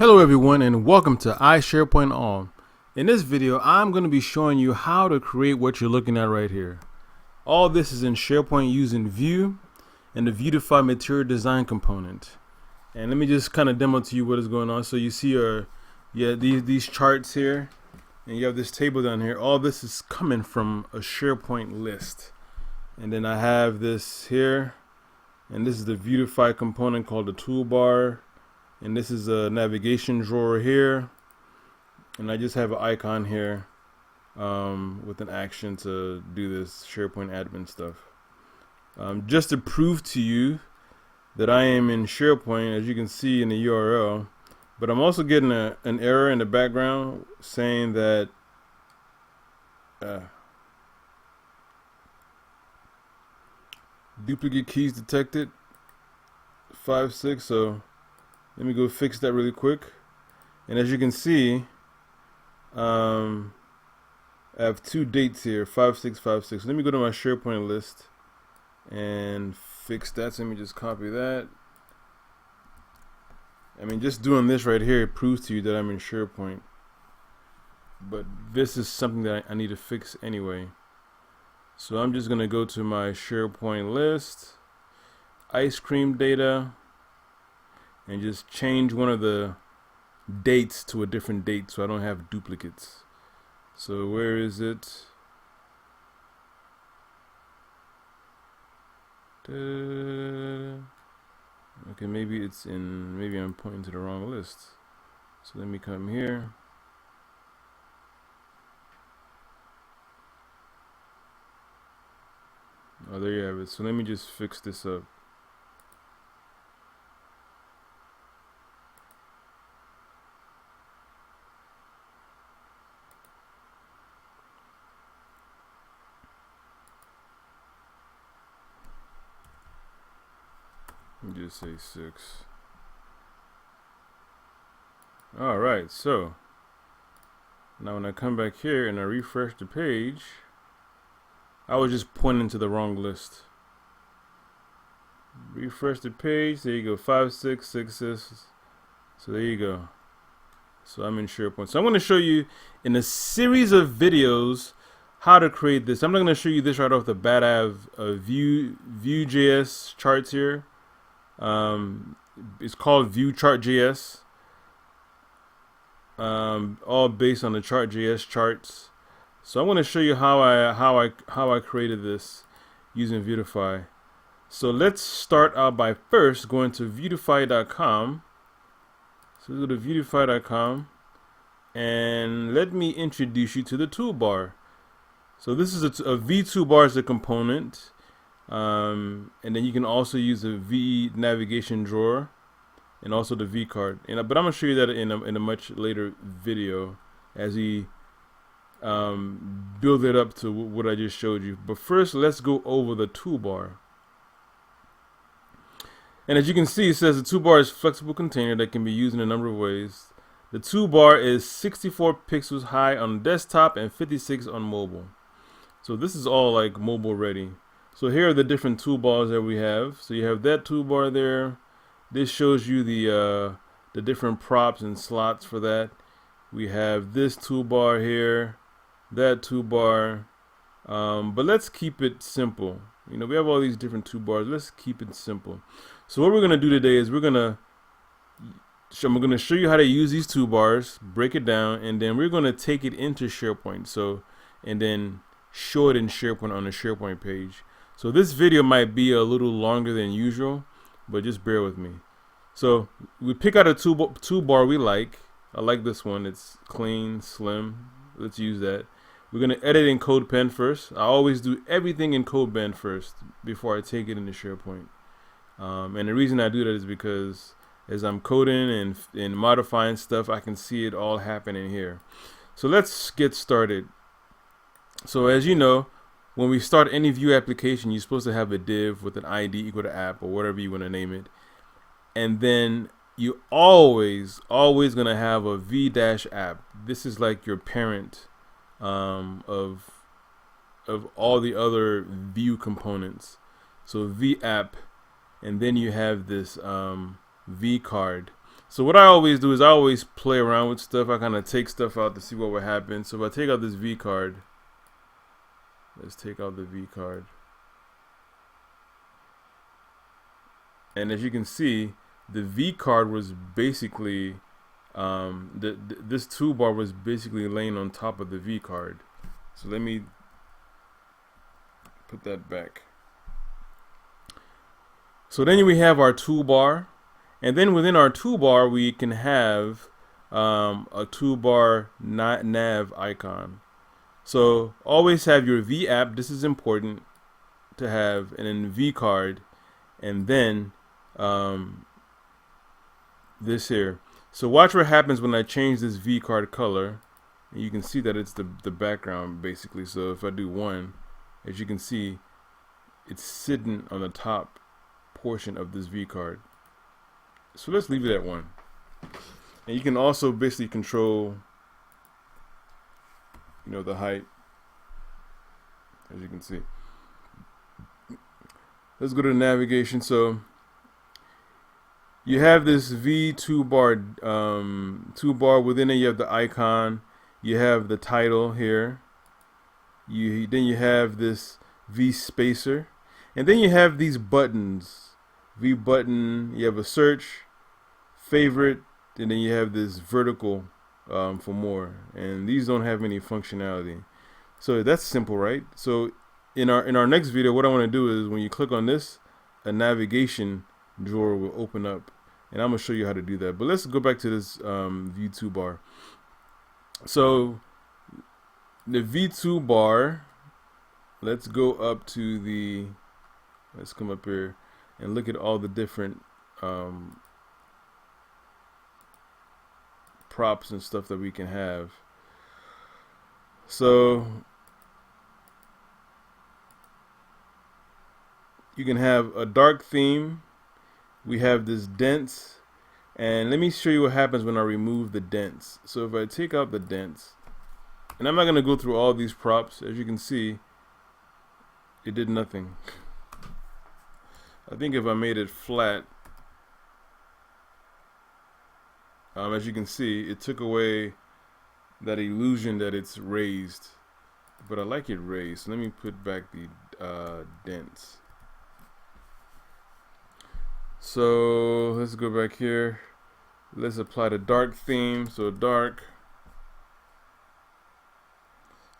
Hello everyone and welcome to SharePoint All. In this video I'm going to be showing you how to create what you're looking at right here. All this is in SharePoint using Vue and the Vuetify material design component. And let me just kind of demo to you what is going on. So you see these charts here, and you have this table down here. All this is coming from a SharePoint list. And then I have this here, and this is the Vuetify component called the Toolbar. And this is a navigation drawer here, and I just have an icon here with an action to do this SharePoint admin stuff. Just to prove to you that I am in SharePoint, as you can see in the URL, but I'm also getting an error in the background saying that duplicate keys detected 5.6. So let me go fix that really quick. And as you can see, I have two dates here, 5.6.5.6. Let me go to my SharePoint list and fix that. So let me just copy that. I mean, just doing this right here proves to you that I'm in SharePoint. But this is something that I need to fix anyway. So I'm just going to go to my SharePoint list, ice cream data, and just change one of the dates to a different date so I don't have duplicates. So where is it? Okay, maybe I'm pointing to the wrong list. So let me come here. Oh, there you have it. So let me just fix this up. Just say 6. Alright, so now when I come back here and I refresh the page, I was just pointing to the wrong list. Refresh the page, there you go, 5.6.6. So there you go. So I'm in SharePoint. So I'm going to show you in a series of videos how to create this. I'm not going to show you this right off the bat. I have Vue.js charts here. It's called Vue Chart.js, all based on the Chart.js charts. So I'm going to show you how I created this using Vuetify. So let's start out by first going to Vuetify.com. So go to Vuetify.com, and let me introduce you to the toolbar. So this is a V-toolbar is a component. And then you can also use the V navigation drawer and also the V card. But I'm gonna show you that in a much later video as we build it up to what I just showed you. But first, let's go over the toolbar. And as you can see, it says the toolbar is a flexible container that can be used in a number of ways. The toolbar is 64 pixels high on desktop and 56 on mobile. So this is all like mobile ready. So here are the different toolbars that we have. So you have that toolbar there. This shows you the different props and slots for that. We have this toolbar here, that toolbar. But let's keep it simple. You know, we have all these different toolbars. Let's keep it simple. So what we're gonna do today is I'm gonna show you how to use these toolbars, break it down, and then we're gonna take it into SharePoint. So and then show it in SharePoint on the SharePoint page. So this video might be a little longer than usual, but just bear with me. So we pick out a toolbar we like. I like this one. It's clean, slim. Let's use that. We're going to edit in codepen first. I always do everything in codepen first before I take it into SharePoint. And the reason I do that is because as I'm coding and modifying stuff, I can see it all happening here. So let's get started. So as you know, when we start any Vue application, you're supposed to have a div with an ID equal to app or whatever you want to name it. And then you always gonna have a v-app. This is like your parent of all the other Vue components. So v-app, and then you have this v card. So what I always do is I always play around with stuff. I kind of take stuff out to see what would happen. So if I take out this V card, let's take out the V card. And as you can see, the V card was basically, this toolbar was basically laying on top of the V card. So let me put that back. So then we have our toolbar. And then within our toolbar, we can have a toolbar nav icon. So always have your V app. This is important to have, and then V card, and then this here. So watch what happens when I change this V card color. And you can see that it's the background basically. So if I do 1, as you can see, it's sitting on the top portion of this V card. So let's leave it at 1. And you can also basically control, you know, the height, as you can see. Let's go to the navigation. So you have this V toolbar, toolbar. Within it, you have the icon. You have the title here. Then you have this V spacer, and then you have these buttons. V button. You have a search, favorite, and then you have this vertical for more. And these don't have any functionality. So that's simple, right? So in our next video, what I want to do is when you click on this, a navigation drawer will open up, and I'm gonna show you how to do that. But let's go back to this V toolbar. So the V toolbar, let's go up to the, let's come up here and look at all the different props and stuff that we can have. So you can have a dark theme. We have this dense, and let me show you what happens when I remove the dense. So if I take out the dense, and I'm not going to go through all these props, as you can see, it did nothing. I think if I made it flat, as you can see, it took away that illusion that it's raised, but I like it raised. So let me put back the dense. So let's go back here. Let's apply the dark theme. So dark.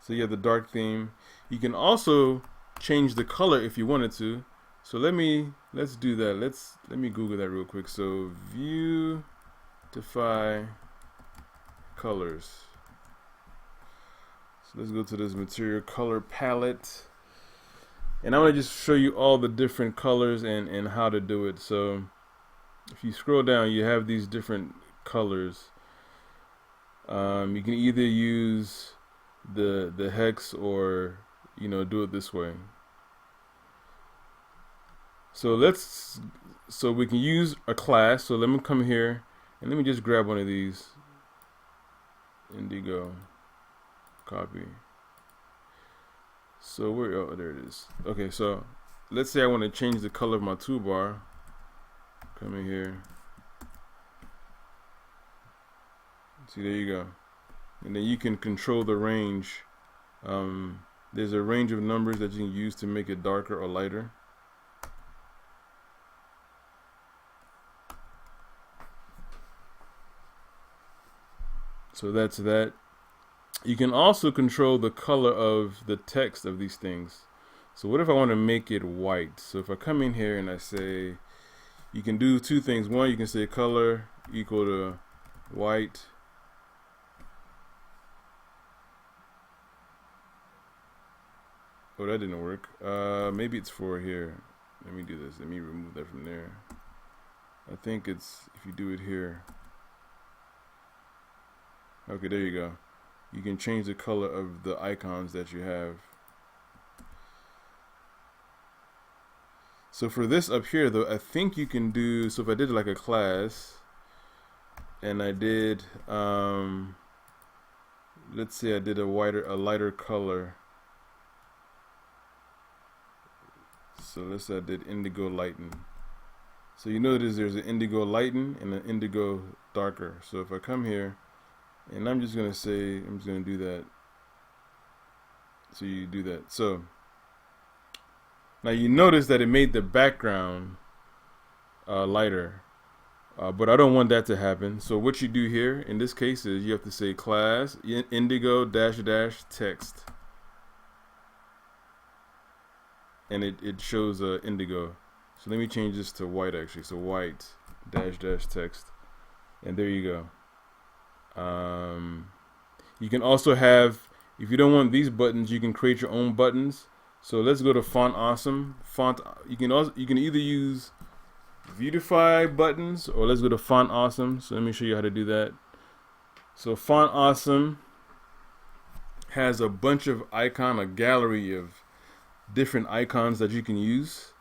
So you have the dark theme. You can also change the color if you wanted to. So let's do that. Let me Google that real quick. So Vuetify colors. So let's go to this material color palette. And I'm going to just show you all the different colors and how to do it. So if you scroll down, you have these different colors. You can either use the hex or, you know, do it this way. So we can use a class. So let me come here and let me just grab one of these. Indigo. Copy. So oh, there it is. Okay, so let's say I want to change the color of my toolbar. Come in here. See, there you go. And then you can control the range. There's a range of numbers that you can use to make it darker or lighter. So that's that. You can also control the color of the text of these things. So what if I want to make it white? So if I come in here and I say, you can do two things. One, you can say color equal to white. Oh, that didn't work. Maybe it's for here. Let me do this. Let me remove that from there. I think it's if you do it here. Okay, there you go. You can change the color of the icons that you have. So for this up here though, I think you can do, so if I did like a class and I did let's say I did a lighter color. So let's say I did indigo lighten. So you notice there's an indigo lighten and an indigo darker. So if I come here, and I'm just gonna say, I'm just gonna do that. So you do that. So now you notice that it made the background lighter, but I don't want that to happen. So what you do here in this case is you have to say class indigo dash dash text, and it shows indigo. So let me change this to white actually. So white dash dash text, and there you go. You can also have, if you don't want these buttons, you can create your own buttons. So let's go to Font Awesome. You can either use Vuetify buttons, or let's go to Font Awesome. So let me show you how to do that. So Font Awesome has a bunch of a gallery of different icons that you can use,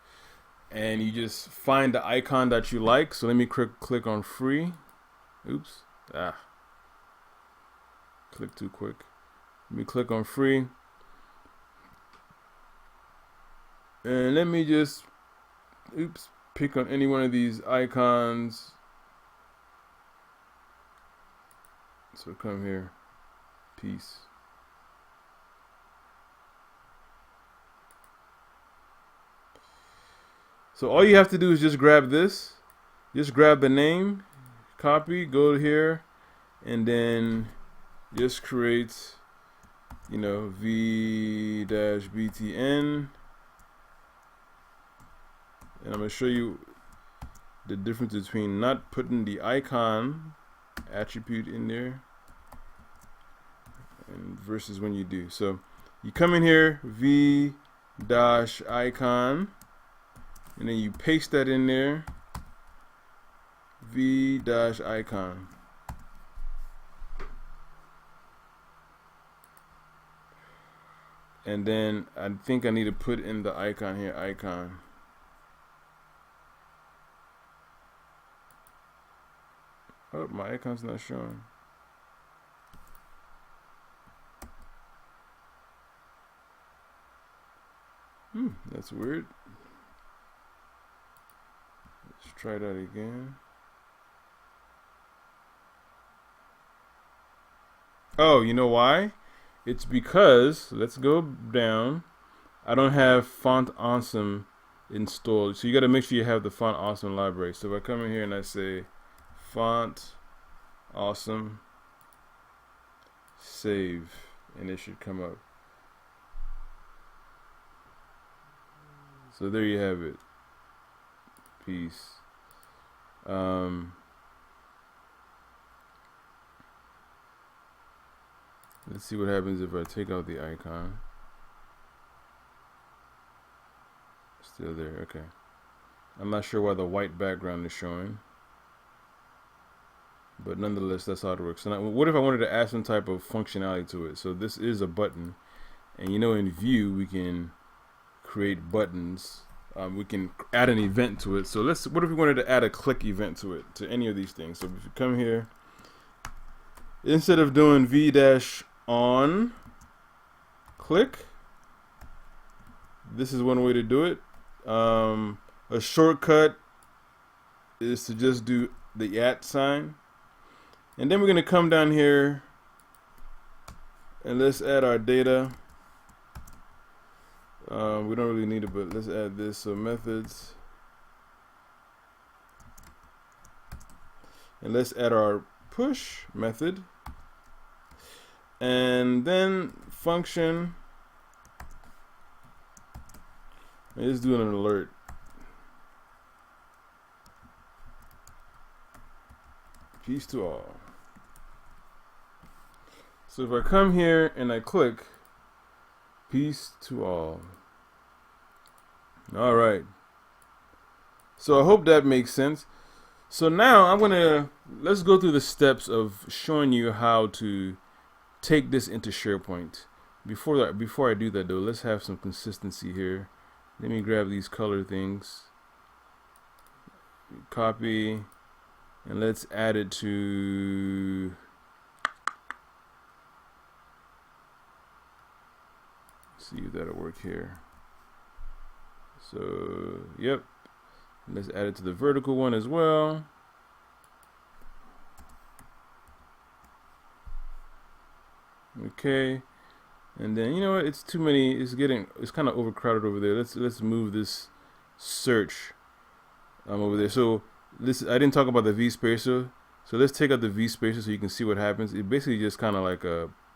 and you just find the icon that you like. So let me click on free. Oops. Click too quick. Let me click on free. And let me just, pick on any one of these icons. So come here, peace. So all you have to do is just grab this, just grab the name, copy, go here, and then just create, v-btn. And I'm going to show you the difference between not putting the icon attribute in there and versus when you do. So you come in here, v-icon, and then you paste that in there, v-icon. And then I think I need to put in the icon here, icon. Oh, my icon's not showing. That's weird. Let's try that again. Oh, you know why? It's because, let's go down, I don't have Font Awesome installed. So you got to make sure you have the Font Awesome library. So if I come in here and I say Font Awesome, save, and it should come up. So there you have it. Peace. Let's see what happens if I take out the icon. Still there, okay. I'm not sure why the white background is showing, but nonetheless, that's how it works. So now, what if I wanted to add some type of functionality to it? So this is a button, and in Vue we can create buttons. We can add an event to it. So what if we wanted to add a click event to it, to any of these things? So if you come here, instead of doing v-on click, this is one way to do it. A shortcut is to just do the @ sign, and then we're going to come down here and let's add our data. We don't really need it, but let's add this. So methods, and let's add our push method, and then function. Let's do an alert. Peace to all. So if I come here and I click, peace to all. All right. So I hope that makes sense. So now let's go through the steps of showing you how to take this into SharePoint. Before I do that though, let's have some consistency here. Let me grab these color things, copy, and let's add it to, see if that'll work here. So, yep, Let's add it to the vertical one as well. Okay, and then you know what? It's too many. It's kind of overcrowded over there. Let's move this search over there. So this I didn't talk about the V spacer. So let's take out the V spacer so you can see what happens. It basically just kind of like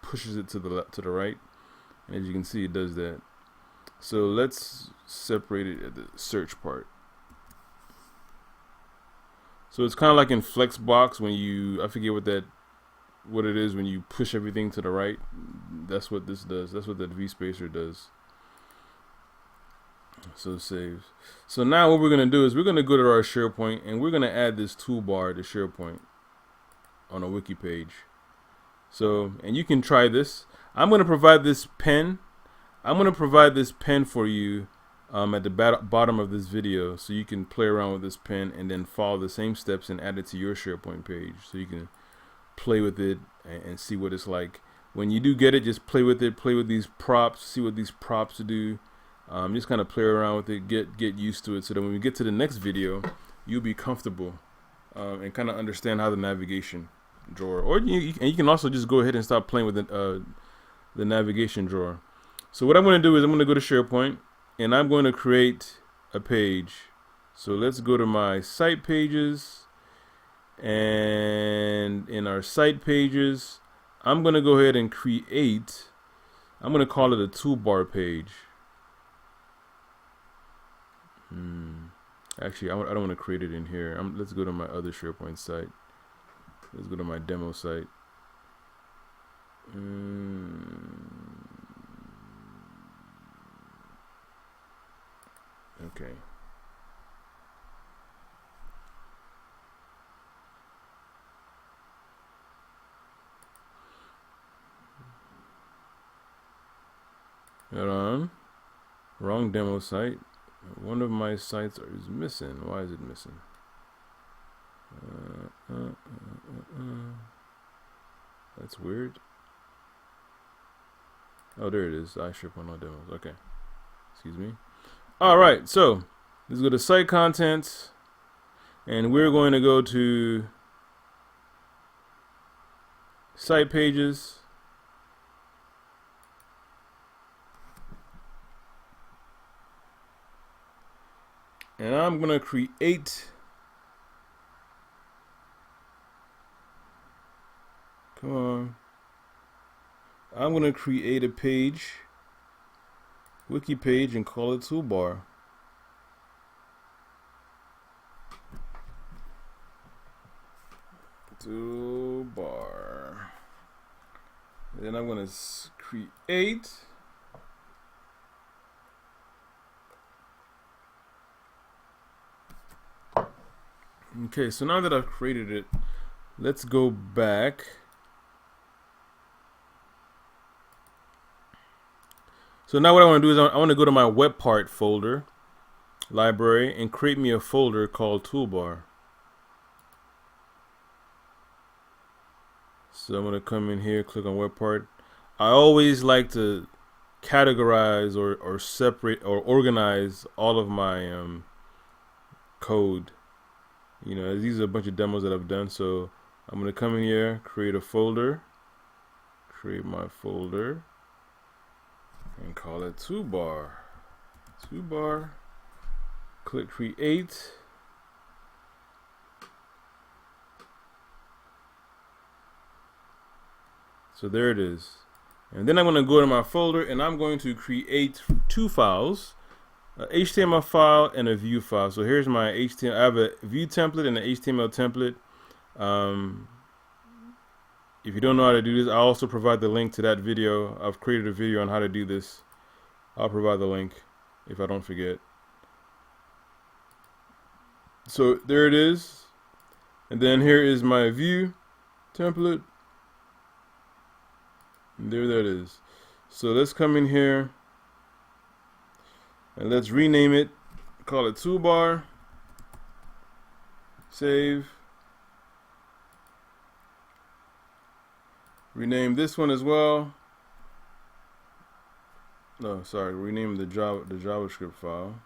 pushes it to the right, and as you can see, it does that. So let's separate it at the search part. So it's kind of like in Flexbox when I forget what it is when you push everything to the right. That's what this does. That's what that V spacer does. So saves. So now what we're gonna do is we're gonna go to our SharePoint and we're gonna add this toolbar to SharePoint on a wiki page. So, and you can try this. I'm gonna provide this pen. I'm gonna provide this pen for you at the bottom of this video, so you can play around with this pen and then follow the same steps and add it to your SharePoint page, so you can play with it and see what it's like. When you do get it, just play with it, play with these props, see what these props do. Just kind of play around with it, get used to it, so that when we get to the next video, you'll be comfortable and kind of understand how the navigation drawer, or you can also just go ahead and start playing with the navigation drawer. So what I'm going to do is I'm going to go to SharePoint and I'm going to create a page. So let's go to my site pages. And in our site pages, I'm going to go ahead and create, I'm going to call it a toolbar page. Actually, I don't want to create it in here. Let's go to my other SharePoint site. Let's go to my demo site. Okay. Hold on. Wrong demo site. One of my sites is missing. Why is it missing? That's weird. Oh, there it is. SharePoint no demos. Okay. Excuse me. All right. So let's go to site contents, and we're going to go to site pages. And I'm going to create, come on, I'm going to create a page, wiki page, and call it toolbar. Toolbar. Then I'm going to create. Okay, so now that I've created it, let's go back. So now what I want to do is I want to go to my web part folder, library, and create me a folder called toolbar. So I'm going to come in here, click on web part. I always like to categorize or separate or organize all of my code. You know, these are a bunch of demos that I've done. So I'm going to come in here, create a folder, create my folder, and call it toolbar. Toolbar. Click create. So there it is. And then I'm going to go to my folder and I'm going to create two files. A HTML file and a Vue file. So here's my HTML. I have a Vue template and an HTML template. If you don't know how to do this, I'll also provide the link to that video. I've created a video on how to do this. I'll provide the link if I don't forget. So there it is. And then here is my Vue template. And there that is. So let's come in here. And let's rename it, call it toolbar, save, rename this one as well. No, sorry, rename the JavaScript file.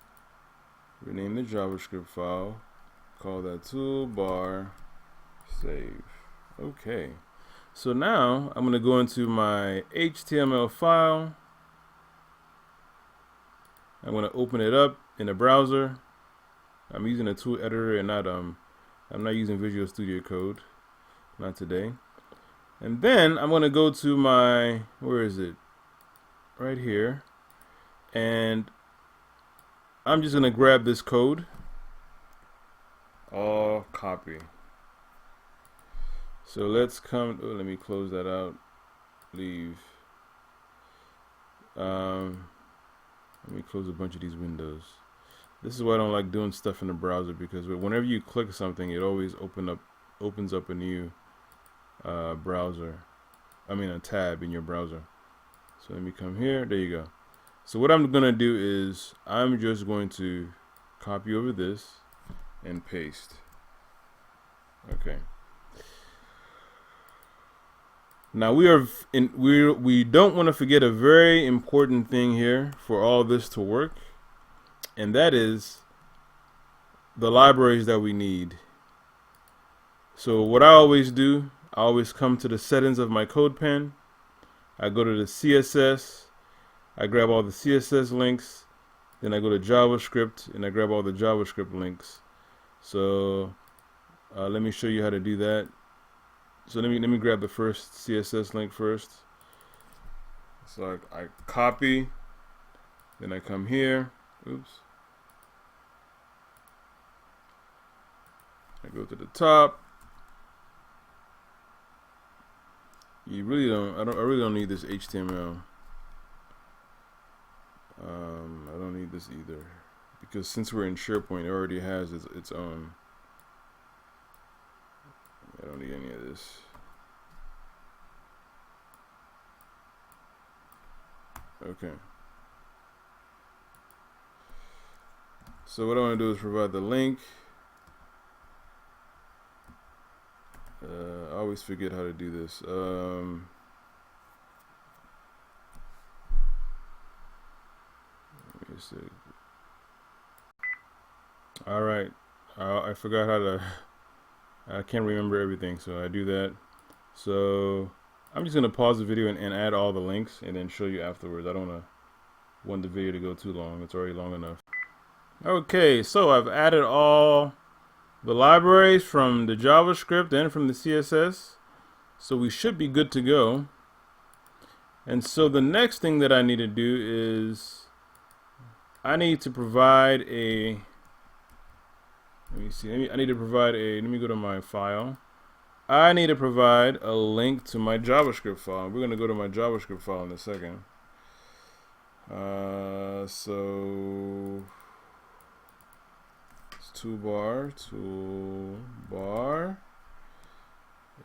rename the JavaScript file, call that toolbar, save. Okay. So now I'm going to go into my HTML file. I'm going to open it up in a browser. I'm using a tool editor and I'm not using Visual Studio Code, not today. And then I'm going to go to my, where is it? Right here. And I'm just going to grab this code, all copy. So let's come, let me close that out, leave. Let me close a bunch of these windows. This is why I don't like doing stuff in the browser, because whenever you click something, it always opens up a new browser. I mean a tab in your browser. So let me come here. There you go. So what I'm gonna do is I'm just going to copy over this and paste. Okay. Now we don't want to forget a very important thing here for all this to work, and that is the libraries that we need. So what I always do, I always come to the settings of my CodePen. I go to the CSS, I grab all the CSS links, then I go to JavaScript and I grab all the JavaScript links. So let me show you how to do that. So let me grab the first CSS link first. So I copy, then I come here. Oops. I go to the top. You really don't. I really don't need this HTML. I don't need this either, because since we're in SharePoint, it already has its own. I don't need any of this. Okay. So what I want to do is provide the link. I always forget how to do this. Let me see. All right. I forgot how to. I can't remember everything, so I do that. So I'm just gonna pause the video and add all the links and then show you afterwards. I don't want the video to go too long. It's already long enough. Okay, so I've added all the libraries from the JavaScript and from the CSS. So we should be good to go. And so the next thing that I need to do is I need to provide a, let me see, I need to provide a, let me go to my file. I need to provide a link to my JavaScript file. We're going to go to my JavaScript file in a second. So it's toolbar,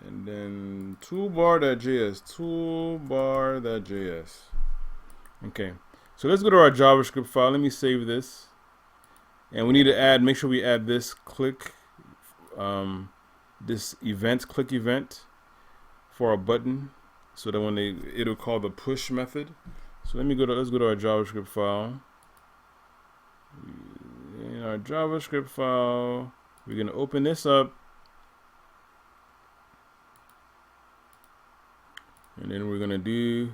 and then toolbar.js. Okay, so let's go to our JavaScript file. Let me save this, and we need to add. Make sure we add this click, this event, click event, for our button, so that when it'll call the push method. So let's go to our JavaScript file. In our JavaScript file, we're gonna open this up. And then we're gonna do,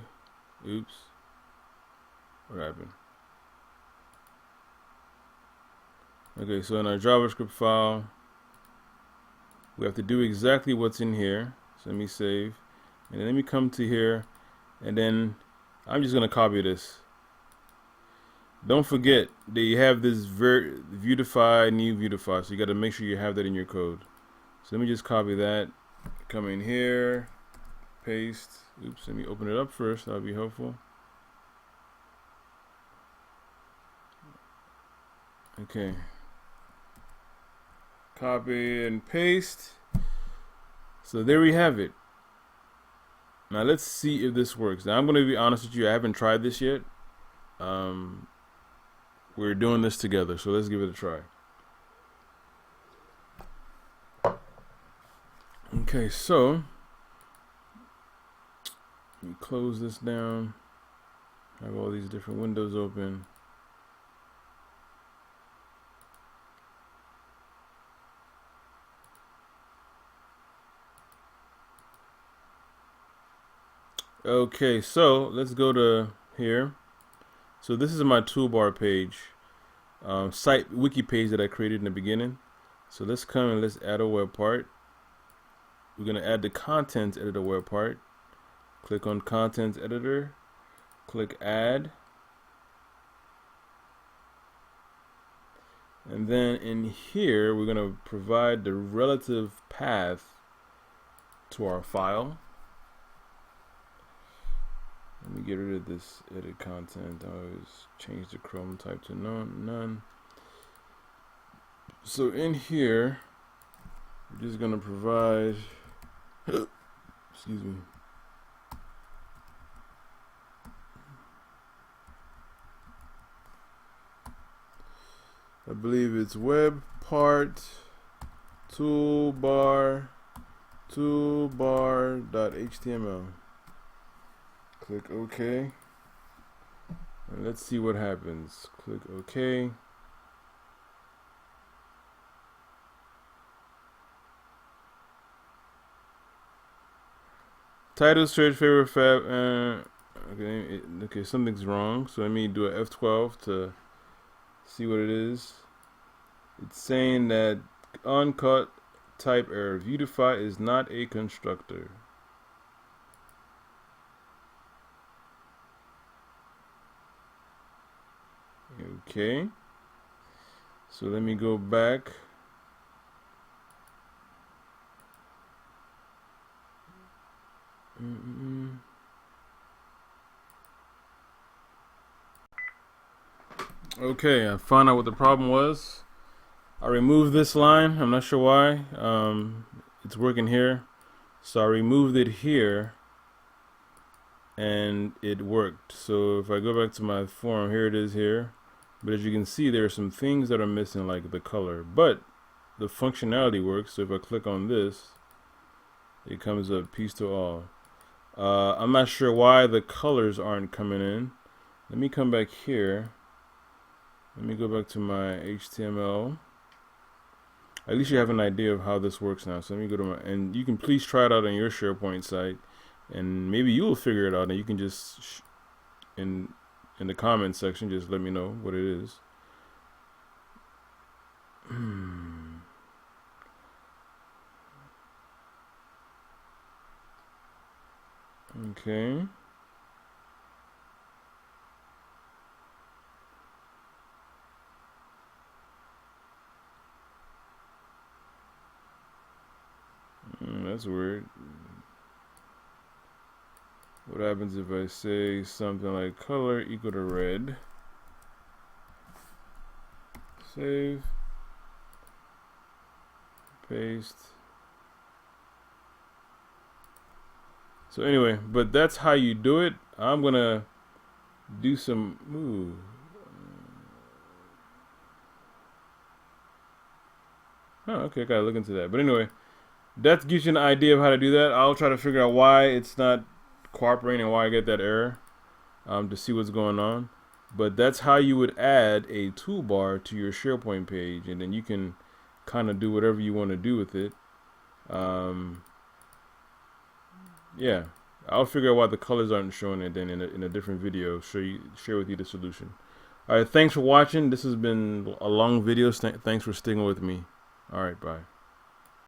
oops, what happened? Okay, so in our JavaScript file, we have to do exactly what's in here. So let me save, and then let me come to here, and then I'm just gonna copy this. Don't forget that you have this Vuetify, new Vuetify, so you gotta make sure you have that in your code. So let me just copy that, come in here, paste. Oops, let me open it up first, that'll be helpful. Okay. Copy and paste. So there we have it. Now let's see if this works. Now I'm going to be honest with you, I haven't tried this yet. We're doing this together, so let's give it a try. Okay, so let me close this down. Have all these different windows open. Okay, so let's go to here. So this is my toolbar page, site wiki page that I created in the beginning. So let's come and let's add a web part. We're gonna add the contents editor web part. Click on contents editor, click add, and then in here we're gonna provide the relative path to our file. Let me get rid of this edit content. I always change the Chrome type to none. So in here, we're just gonna provide excuse me. I believe it's web part toolbar.html. Click OK. And let's see what happens. Click OK. Title search favorite fab. Okay, something's wrong. So let me do a F12 to see what it is. It's saying that uncut type error. Vuetify is not a constructor. Okay. So let me go back. Okay, I found out what the problem was. I removed this line. I'm not sure why. It's working here. So I removed it here and it worked. So if I go back to my form, here it is here. But as you can see, there are some things that are missing, like the color. But the functionality works. So if I click on this, it comes up peace to all. I'm not sure why the colors aren't coming in. Let me come back here. Let me go back to my HTML. At least you have an idea of how this works now. So let me go to my, and you can please try it out on your SharePoint site, and maybe you will figure it out. And you can just in the comment section, just let me know what it is. Okay. That's weird. What happens if I say something like color equal to red? Save. Paste. So anyway, but that's how you do it. I'm gonna do some. Oh, okay, I gotta look into that. But anyway, that gives you an idea of how to do that. I'll try to figure out why it's not cooperating and why I get that error, to see what's going on. But that's how you would add a toolbar to your SharePoint page, and then you can kind of do whatever you want to do with it. Yeah, I'll figure out why the colors aren't showing it then in a different video. Share with you the solution. All right, thanks for watching. This has been a long video. Thanks for sticking with me. All right, bye.